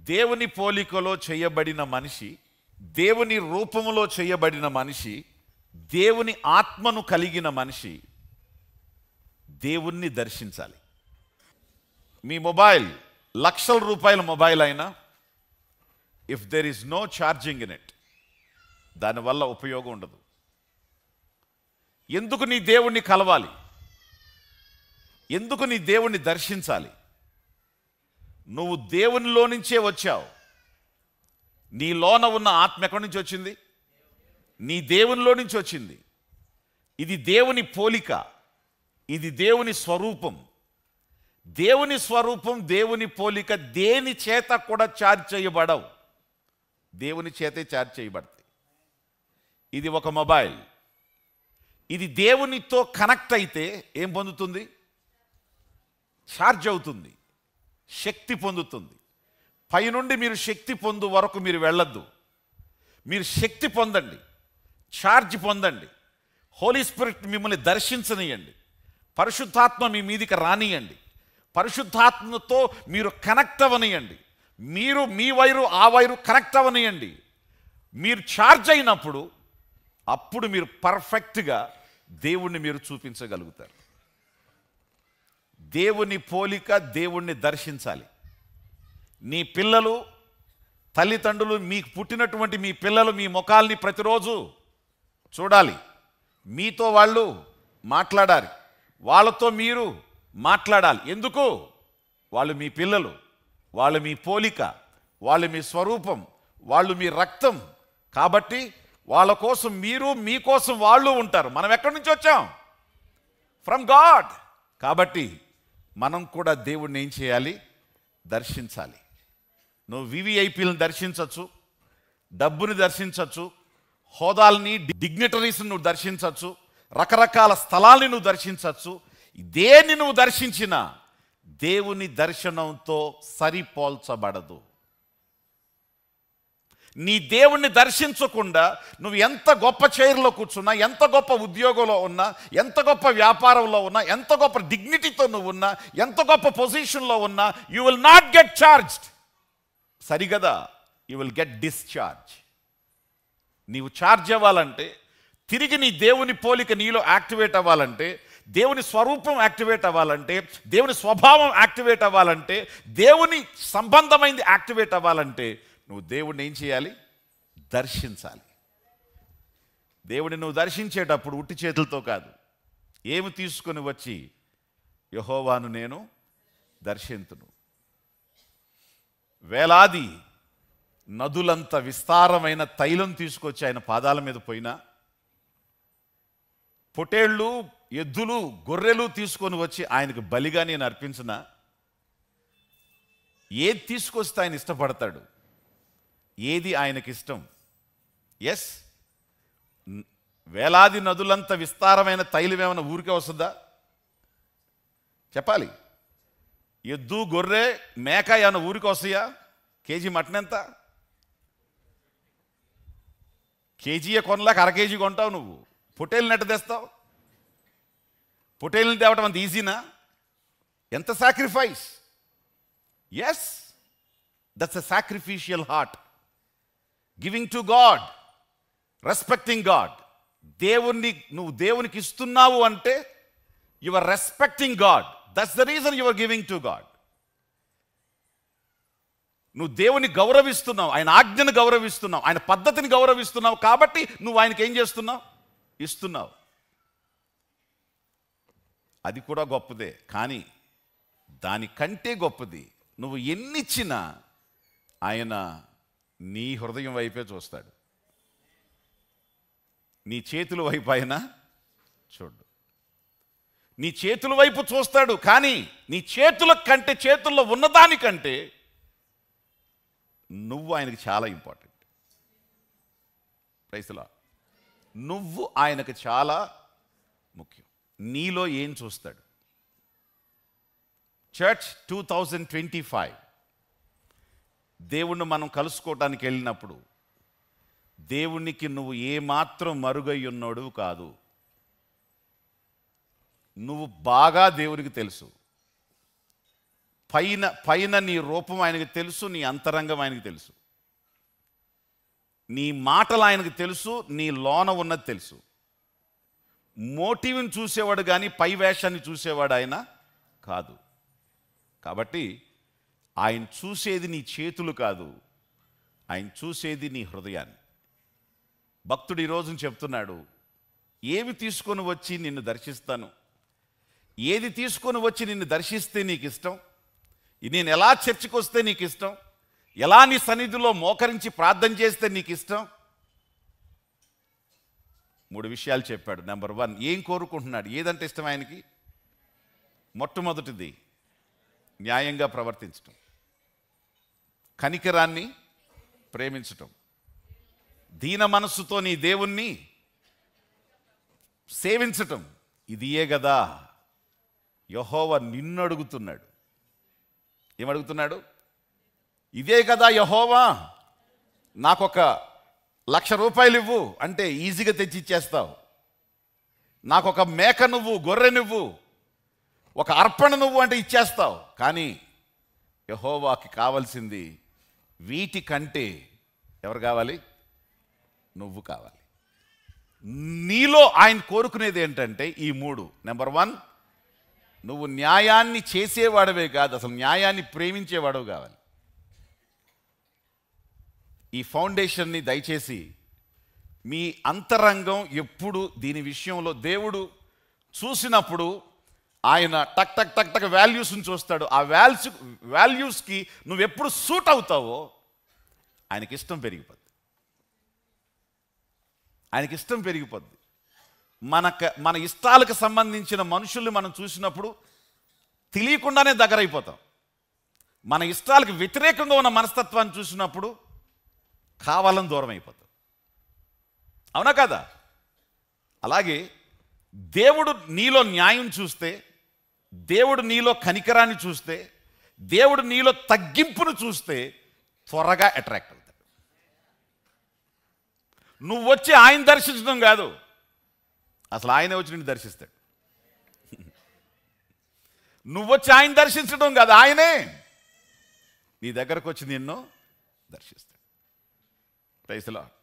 దేవుని పోలికలో చేయబడిన మనిషి, దేవుని రూపములో చేయబడిన మనిషి, దేవుని ఆత్మను కలిగిన మనిషి దేవుణ్ణి దర్శించాలి. మీ మొబైల్ లక్షల రూపాయల మొబైల్ అయినా if there is no charging in it, దానివల్ల ఉపయోగం ఉండదు. ఎందుకు నీ దేవుణ్ణి కలవాలి? ఎందుకు నీ దేవుణ్ణి దర్శించాలి? నువ్వు దేవునిలో నుంచే వచ్చావు. నీ లోన ఉన్న ఆత్మ ఎక్కడి నుంచి వచ్చింది? నీ దేవునిలో నుంచి వచ్చింది. ఇది దేవుని పోలిక, ఇది దేవుని స్వరూపం. దేవుని స్వరూపం, దేవుని పోలిక దేని చేత కూడా ఛార్జ్ చేయబడవు, దేవుని చేతే ఛార్జ్ చేయబడతాయి. ఇది ఒక మొబైల్, ఇది దేవునితో కనెక్ట్ అయితే ఏం పొందుతుంది? ఛార్జ్ అవుతుంది, శక్తి పొందుతుంది. పైనుండి మీరు శక్తి పొందు వరకు మీరు వెళ్ళొద్దు. మీరు శక్తి పొందండి, ఛార్జ్ పొందండి. హోలీ స్పిరిట్ మిమ్మల్ని దర్శించనియండి, పరిశుద్ధాత్మ మీ మీదికి రానియండి, పరిశుద్ధాత్మతో మీరు కనెక్ట్ అవ్వనియండి. మీరు మీ వైరు ఆ వైరు కనెక్ట్ అవ్వనియండి. మీరు ఛార్జ్ అయినప్పుడు అప్పుడు మీరు పర్ఫెక్ట్గా దేవుణ్ణి మీరు చూపించగలుగుతారు. దేవుని పోలిక, దేవుణ్ణి దర్శించాలి. నీ పిల్లలు, తల్లిదండ్రులు, మీకు పుట్టినటువంటి మీ పిల్లలు మీ ముఖాల్ని ప్రతిరోజు చూడాలి. మీతో వాళ్ళు మాట్లాడాలి, వాళ్ళతో మీరు మాట్లాడాలి. ఎందుకు? వాళ్ళు మీ పిల్లలు, వాళ్ళు మీ పోలిక, వాళ్ళు మీ స్వరూపం, వాళ్ళు మీ రక్తం. కాబట్టి వాళ్ళ కోసం మీరు, మీకోసం వాళ్ళు ఉంటారు. మనం ఎక్కడి నుంచి వచ్చాం? From God. కాబట్టి మనం కూడా దేవుణ్ణి ఏం చేయాలి? దర్శించాలి. నువ్వు వివిఐపీలను దర్శించవచ్చు, డబ్బుని దర్శించవచ్చు, హోదాల్ని, డిగ్నిటరీస్ని నువ్వు దర్శించవచ్చు, రకరకాల స్థలాల్ని నువ్వు దర్శించవచ్చు. దేన్ని నువ్వు దర్శించినా దేవుని దర్శనంతో సరిపోల్చబడదు. నీ దేవుణ్ణి దర్శించకుండా నువ్వు ఎంత గొప్ప చైర్లో కూర్చున్నా, ఎంత గొప్ప ఉద్యోగంలో ఉన్నా, ఎంత గొప్ప వ్యాపారంలో ఉన్నా, ఎంత గొప్ప డిగ్నిటీతో నువ్వు ఉన్నా, ఎంత గొప్ప పొజిషన్లో ఉన్నా, you will not get charged. సరిగదా? You will get discharge. నీవు ఛార్జ్ అవ్వాలంటే, తిరిగి నీ దేవుని పోలిక నీలో యాక్టివేట్ అవ్వాలంటే, దేవుని స్వరూపం యాక్టివేట్ అవ్వాలంటే, దేవుని స్వభావం యాక్టివేట్ అవ్వాలంటే, దేవుని సంబంధమైంది యాక్టివేట్ అవ్వాలంటే నువ్వు దేవుడిని ఏం చేయాలి? దర్శించాలి. దేవుడిని నువ్వు దర్శించేటప్పుడు ఉట్టి చేతులతో కాదు, ఏమి తీసుకొని వచ్చి యెహోవాను నేను దర్శింతును. వేలాది నదులంత విస్తారమైన తైలం తీసుకొచ్చి ఆయన పాదాల మీద పోయినా, పొటేళ్ళు, ఎద్దులు, గొర్రెలు తీసుకొని వచ్చి ఆయనకు బలిగా నేను అర్పించిన, ఏది తీసుకొస్తే ఆయన ఇష్టపడతాడు? ఏది ఆయనకి ఇష్టం? ఎస్, వేలాది నదులంత విస్తారమైన తైలం ఏమైనా ఊరికే వస్తుందా? చెప్పాలి. ఎద్దు, గొర్రె, మేక ఏమైనా ఊరికి వస్తాయా? కేజీ మటన్ ఎంత? కేజీయే కొనలేక అర కేజీ కొంటావు నువ్వు. పొట్టేలు నెట్ట తెస్తావు? పొట్టేల్ని తేవటం అంత ఈజీనా? ఎంత sacrifice! Yes, that's a sacrificial heart. Giving to God, respecting God. దేవుణ్ణి నువ్వు దేవునికి ఇస్తున్నావు అంటే you are respecting God. That's the reason you are giving to God. నువ్వు దేవుని గౌరవిస్తున్నావు, ఆయన ఆజ్ఞను గౌరవిస్తున్నావు, ఆయన పద్ధతిని గౌరవిస్తున్నావు. కాబట్టి నువ్వు ఆయనకి ఏం చేస్తున్నావు? ఇస్తున్నావు. అది కూడా గొప్పదే, కానీ దానికంటే గొప్పది నువ్వు ఎన్నిచ్చినా ఆయన నీ హృదయం వైపే చూస్తాడు. నీ చేతుల వైపు ఆయన చూడు. నీ చేతుల వైపు చూస్తాడు, కానీ నీ చేతుల కంటే, చేతుల్లో ఉన్నదానికంటే నువ్వు ఆయనకి చాలా ఇంపార్టెంట్. Praise the lord. నువ్వు ఆయనకు చాలా ముఖ్యం. నీలో ఏం చూస్తాడు? చర్చ్ 2025 దేవుణ్ణి మనం కలుసుకోవటానికి వెళ్ళినప్పుడు దేవునికి నువ్వు ఏమాత్రం మరుగై ఉన్నాడు కాదు. నువ్వు బాగా దేవునికి తెలుసు. పైన పైన నీ రూపం ఆయనకు తెలుసు, నీ అంతరంగం ఆయనకు తెలుసు, నీ మాటలు ఆయనకు తెలుసు, నీ లోన ఉన్నది తెలుసు. మోటివ్ని చూసేవాడు కానీ పై వేషాన్ని చూసేవాడు ఆయన కాదు. కాబట్టి ఆయన చూసేది నీ చేతులు కాదు, ఆయన చూసేది నీ హృదయాన్ని. భక్తుడు ఈరోజు చెప్తున్నాడు, ఏమి తీసుకొని వచ్చి నిన్ను దర్శిస్తాను, ఏది తీసుకొని వచ్చి నిన్ను దర్శిస్తే నీకు ఇష్టం, నేను ఎలా చర్చికి వస్తే నీకు ఇష్టం, ఎలా నీ సన్నిధిలో మోకరించి ప్రార్థన చేస్తే నీకు ఇష్టం. 3 విషయాలు చెప్పాడు. నెంబర్ 1, ఏం కోరుకుంటున్నాడు, ఏదంటే ఇష్టం ఆయనకి? మొట్టమొదటిది న్యాయంగా ప్రవర్తించటం, కనికరాన్ని ప్రేమించటం, దీన మనస్సుతో నీ దేవుణ్ణి సేవించటం. ఇదియే కదా యెహోవా నిన్ను అడుగుతున్నాడు. ఏమడుగుతున్నాడు? ఇదే కదా యెహోవా, నాకొక 1,00,000 రూపాయలు ఇవ్వు అంటే ఈజీగా తెచ్చి ఇచ్చేస్తావు, నాకొక మేక నువ్వు, గొర్రె నువ్వు, ఒక అర్పణ నువ్వు అంటే ఇచ్చేస్తావు. కానీ యెహోవాకి కావాల్సింది వీటికంటే ఎవరు కావాలి? నువ్వు కావాలి. నీలో ఆయన కోరుకునేది ఏంటంటే ఈ 3. నెంబర్ 1, నువ్వు న్యాయాన్ని చేసేవాడవే కాదు, అసలు న్యాయాన్ని ప్రేమించేవాడవు కావాలి. ఈ ఫౌండేషన్ని దయచేసి మీ అంతరంగం ఎప్పుడు దీని విషయంలో దేవుడు చూసినప్పుడు ఆయన టక్ టక్ టక్ టక్ వాల్యూస్ని చూస్తాడు. ఆ వాల్యూస్కి నువ్వు ఎప్పుడు సూట్ అవుతావో ఆయనకి ఇష్టం పెరిగిపోద్ది, ఆయనకి ఇష్టం పెరిగిపోద్ది. మన ఇష్టాలకు సంబంధించిన మనుషుల్ని మనం చూసినప్పుడు తెలియకుండానే దగ్గర అయిపోతాం. మన ఇష్టాలకు వ్యతిరేకంగా ఉన్న మనస్తత్వాన్ని చూసినప్పుడు కావాలని దూరం అయిపోతాం. అవునా కదా? అలాగే దేవుడు నీలో న్యాయం చూస్తే, దేవుడు నీలో కనికరాన్ని చూస్తే, దేవుడు నీలో తగ్గింపును చూస్తే త్వరగా అట్రాక్ట్ అవుతాడు. నువ్వు వచ్చి ఆయన దర్శించడం కాదు, అసలు ఆయనే వచ్చి నిన్ను దర్శిస్తాడు. నువ్వు వచ్చి ఆయన దర్శించడం కాదు, ఆయనే నీ దగ్గరకు వచ్చి నిన్ను దర్శిస్తాడు. Praise the lord.